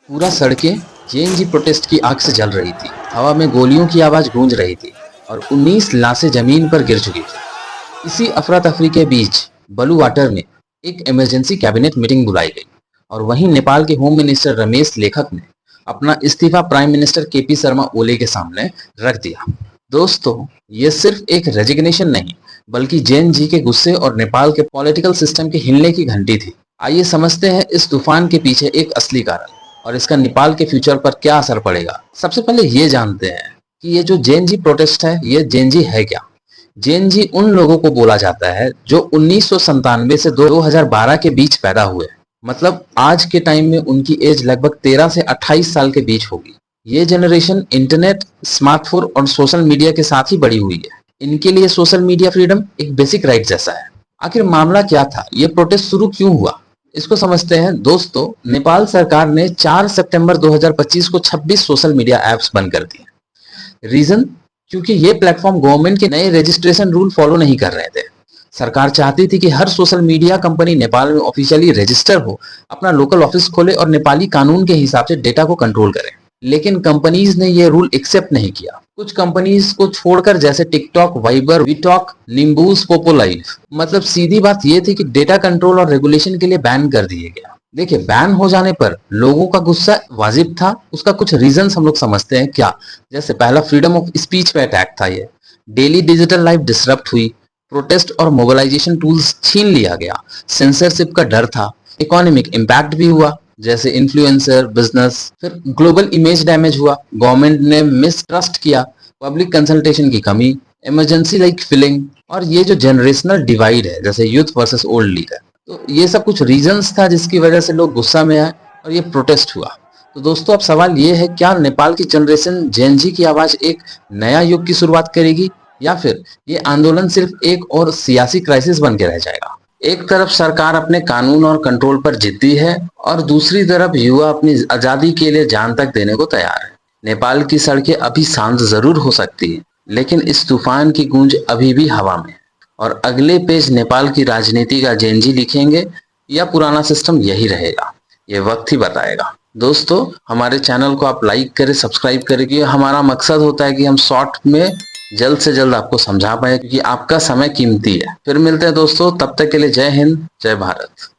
पूरा सड़कें JNG protest की आग से जल रही थी। हवा में गोलियों की आवाज गूंज रही थी और 19 लाशें जमीन पर गिर चुकी थी। इसी अफरा तफरी के बीच बलूवाटर में एक इमरजेंसी कैबिनेट मीटिंग बुलाई गई और वहीं नेपाल के होम मिनिस्टर रमेश लेखक ने अपना इस्तीफा prime minister KP Sharma Oli के सामने रख दिया। दोस्तों, ये सिर्फ एक रेजिग्नेशन नहीं बल्कि जेएनजी के गुस्से और नेपाल के पॉलिटिकल सिस्टम के हिलने की घंटी थी। आइए समझते हैं इस तूफान के पीछे एक असली कारण और इसका नेपाल के फ्यूचर पर क्या असर पड़ेगा। सबसे पहले ये जानते हैं कि ये जो जेएनजी प्रोटेस्ट है, ये जेएनजी है क्या। जेएनजी उन लोगों को बोला जाता है जो 1997 से 2012 के बीच पैदा हुए, मतलब आज के टाइम में उनकी एज लगभग 13 से 28 साल के बीच होगी। ये जनरेशन इंटरनेट, स्मार्टफोन और सोशल मीडिया के साथ ही बड़ी हुई है। इनके लिए सोशल मीडिया फ्रीडम एक बेसिक राइट जैसा है। आखिर मामला क्या था, ये प्रोटेस्ट शुरू क्यों हुआ, इसको समझते हैं। दोस्तों, नेपाल सरकार ने 4 सितंबर 2025 को 26 सोशल मीडिया ऐप्स बंद कर दिए। रीजन, क्योंकि ये प्लेटफॉर्म गवर्नमेंट के नए रजिस्ट्रेशन रूल फॉलो नहीं कर रहे थे। सरकार चाहती थी कि हर सोशल मीडिया कंपनी नेपाल में ऑफिशियली रजिस्टर हो, अपना लोकल ऑफिस खोले और नेपाली कानून के हिसाब से डेटा को कंट्रोल करे। लेकिन कंपनीज ने ये रूल एक्सेप्ट नहीं किया। कुछ कंपनीज को छोड़कर, जैसे टिकटॉक, वाइबर, वीटॉक, निम्बूस, पोपो लाइव, मतलब सीधी बात ये थी कि डेटा कंट्रोल और रेगुलेशन के लिए बैन कर दिए गया। देखिए, बैन हो जाने पर लोगों का गुस्सा वाजिब था। उसका कुछ रीजंस हम लोग समझते हैं क्या। जैसे पहला, फ्रीडम ऑफ स्पीच पे अटैक था। ये डेली डिजिटल लाइफ डिसरप्ट हुई, प्रोटेस्ट और मोबिलाइजेशन टूल्स छीन लिया गया, सेंसरशिप का डर था, इकोनॉमिक इम्पैक्ट भी हुआ, जैसे इन्फ्लुएंसर, बिजनेस। फिर ग्लोबल इमेज डैमेज हुआ, गवर्नमेंट ने मिसट्रस्ट किया, पब्लिक कंसल्टेशन की कमी, इमरजेंसी लाइक फीलिंग, और ये जो जनरेशनल डिवाइड है, जैसे यूथ वर्सेस ओल्ड लीडर। तो ये सब कुछ रीजंस था जिसकी वजह से लोग गुस्सा में आए और ये प्रोटेस्ट हुआ। तो दोस्तों, अब सवाल ये है, क्या नेपाल की जनरेशन जेएनजी की आवाज एक नया युग की शुरुआत करेगी, या फिर ये आंदोलन सिर्फ एक और सियासी क्राइसिस बन के रह जाएगा। एक तरफ सरकार अपने कानून और कंट्रोल पर जिद्दी है और दूसरी तरफ युवा अपनी आजादी के लिए जान तक देने को तैयार है। नेपाल की सड़कें अभी शांत जरूर हो सकती है, लेकिन इस तूफान की गूंज अभी भी हवा में है। और अगले पेज नेपाल की राजनीति का जेएनजी लिखेंगे या पुराना सिस्टम यही रहेगा, ये वक्त ही बताएगा। दोस्तों, हमारे चैनल को आप लाइक करें, सब्सक्राइब करें, क्योंकि हमारा मकसद होता है कि हम शॉर्ट में जल्द से जल्द आपको समझा पाए, क्योंकि आपका समय कीमती है। फिर मिलते हैं दोस्तों, तब तक के लिए जय हिंद, जय भारत।